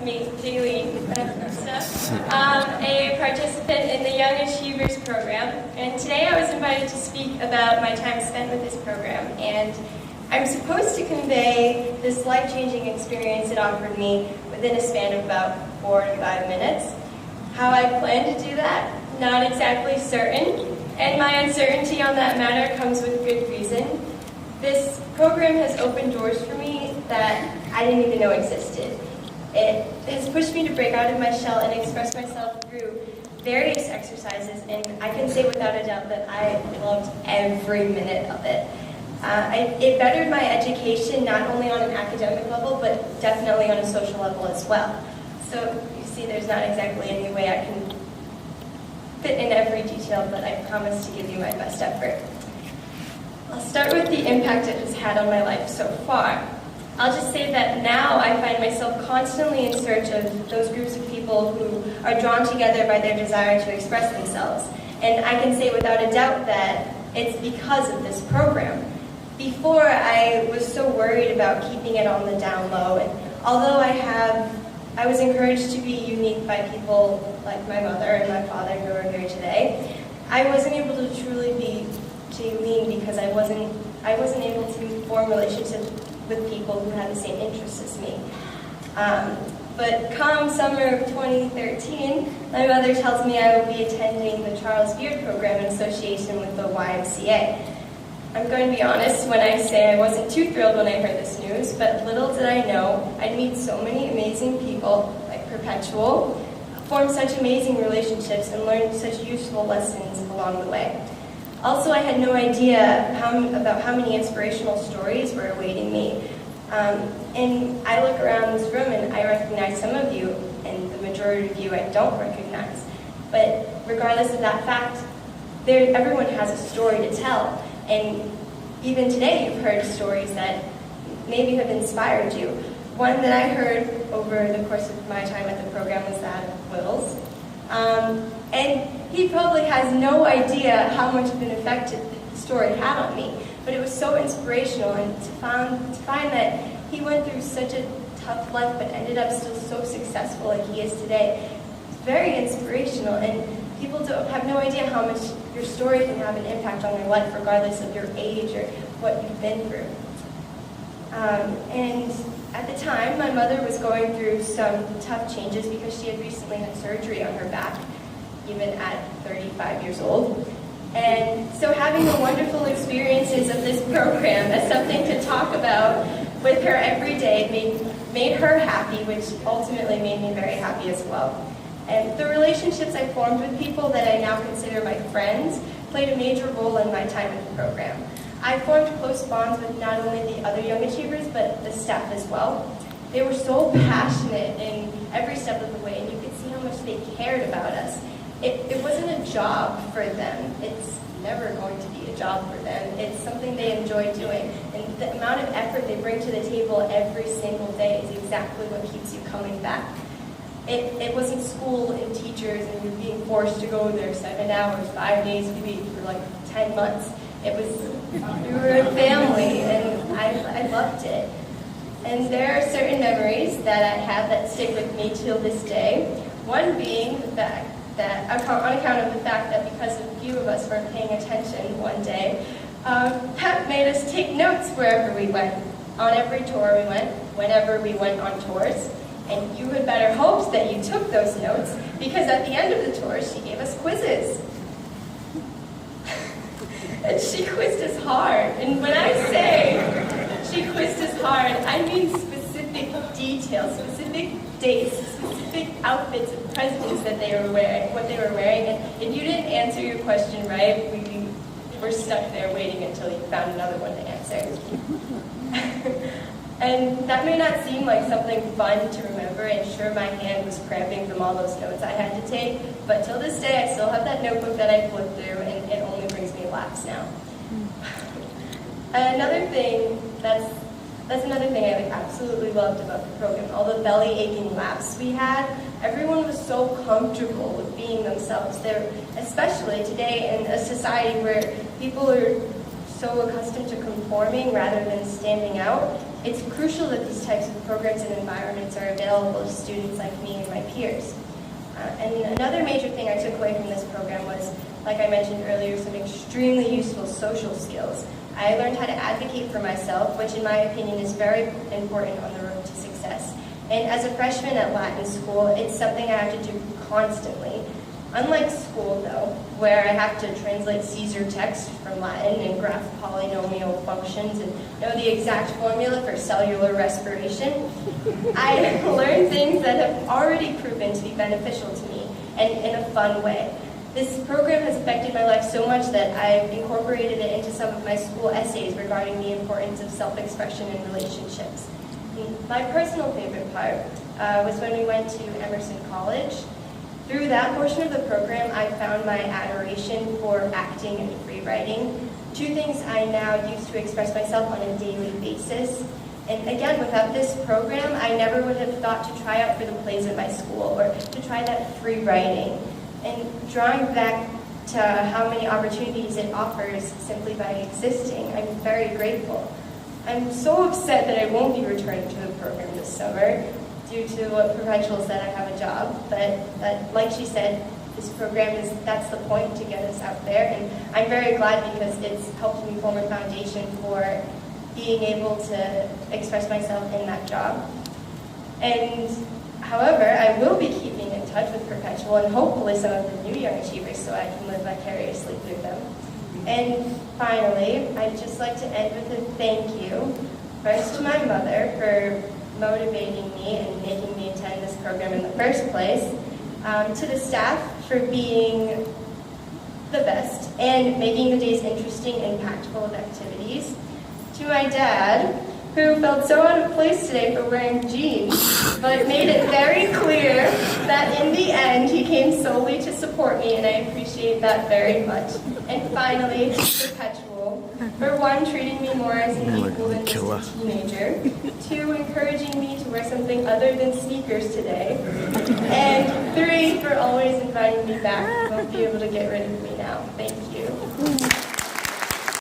me, Jaileen, a participant in the Young Achievers program, and today I was invited to speak about my time spent with this program, and I'm supposed to convey this life-changing experience it offered me within a span of about 4 to 5 minutes. How I plan to do that? Not exactly certain, and my uncertainty on that matter comes with good reason. This program has opened doors for me that I didn't even know existed. It has pushed me to break out of my shell and express myself through various exercises, and I can say without a doubt that I loved every minute of it. It bettered my education not only on an academic level, but definitely on a social level as well. So you see, there's not exactly any way I can fit in every detail, but I promise to give you my best effort. I'll start with the impact it has had on my life so far. I'll just say that now I find myself constantly in search of those groups of people who are drawn together by their desire to express themselves. And I can say without a doubt that it's because of this program. Before, I was so worried about keeping it on the down low, and although I was encouraged to be unique by people like my mother and my father who are here today, I wasn't able to truly be Jaileen because I wasn't able to form relationships with people who had the same interests as me. But come summer of 2013, my mother tells me I will be attending the Charles Beard program in association with the YMCA. I'm going to be honest when I say I wasn't too thrilled when I heard this news, but little did I know I'd meet so many amazing people like Perpetual, form such amazing relationships, and learn such useful lessons along the way. Also, I had no idea about how many inspirational stories were awaiting me. And I look around this room and I recognize some of you, and the majority of you I don't recognize. But regardless of that fact, everyone has a story to tell. And even today you've heard stories that maybe have inspired you. One that I heard over the course of my time at the program was that of Will's. And he probably has no idea how much of an effect the story had on me. But it was so inspirational, and to find that he went through such a tough life but ended up still so successful like he is today, it's very inspirational. And people have no idea how much your story can have an impact on your life regardless of your age or what you've been through. And at the time, my mother was going through some tough changes because she had recently had surgery on her back, even at 35 years old. And so having the wonderful experiences of this program as something to talk about with her every day made her happy, which ultimately made me very happy as well. And the relationships I formed with people that I now consider my friends played a major role in my time in the program. I formed close bonds with not only the other Young Achievers, but the staff as well. They were so passionate in every step of the way, and you could see how much they cared about us. It wasn't a job for them. It's never going to be a job for them. It's something they enjoy doing. And the amount of effort they bring to the table every single day is exactly what keeps you coming back. It wasn't school and teachers and you're being forced to go there 7 hours, 5 days a week for like 10 months. It was, we were a family, and I loved it. And there are certain memories that I have that stick with me till this day. One being the fact that, on account of the fact that because a few of us weren't paying attention one day, Pep made us take notes wherever we went, on every tour we went, whenever we went on tours. And you had better hopes that you took those notes, because at the end of the tour, she gave us quizzes. And she quizzed us hard. And when I say she quizzed us hard, I mean specific details, specific dates, specific outfits of presidents that they were wearing, what they were wearing. And if you didn't answer your question right, we were stuck there waiting until you found another one to answer. And that may not seem like something fun to remember, and sure, my hand was cramping from all those notes I had to take, but till this day, I still have that notebook that I flipped through, and it only brings me laughs now. Another thing, that's another thing I absolutely loved about the program. All the belly-aching laughs we had, everyone was so comfortable with being themselves. Especially today in a society where people are so accustomed to conforming rather than standing out, It's crucial that these types of programs and environments are available to students like me and my peers. And another major thing I took away from this program was, like I mentioned earlier, some extremely useful social skills. I learned how to advocate for myself, which in my opinion is very important on the road to success. And as a freshman at Latin school, it's something I have to do constantly. Unlike school, though, where I have to translate Caesar text from Latin and graph polynomial functions and know the exact formula for cellular respiration, I learned things that have already proven to be beneficial to me, and in a fun way. This program has affected my life so much that I've incorporated it into some of my school essays regarding the importance of self-expression in relationships. My personal favorite part was when we went to Emerson College. Through that portion of the program, I found my adoration for acting and free writing, two things I now use to express myself on a daily basis. And again, without this program, I never would have thought to try out for the plays at my school or to try that free writing. And drawing back to how many opportunities it offers simply by existing, I'm very grateful. I'm so upset that I won't be returning to the program this summer due to provincials that I have a job, but like she said, this program that's the point, to get us out there, and I'm very glad because it's helped me form a foundation for being able to express myself in that job. And however, I will be keeping in touch with Perpetual and hopefully some of the new Young Achievers so I can live vicariously through them. And finally, I'd just like to end with a thank you, first to my mother for motivating me and making me attend this program in the first place, to the staff for being the best and making the days interesting and packed full of activities, to my dad, who felt so out of place today for wearing jeans, but made it very clear that in the end he came solely to support me, and I appreciate that very much. And finally, to Perpetual, for one, treating me more as an equal than just a teenager, two, encouraging me to wear something other than sneakers today, and three, for always inviting me back. You won't be able to get rid of me now. Thank you.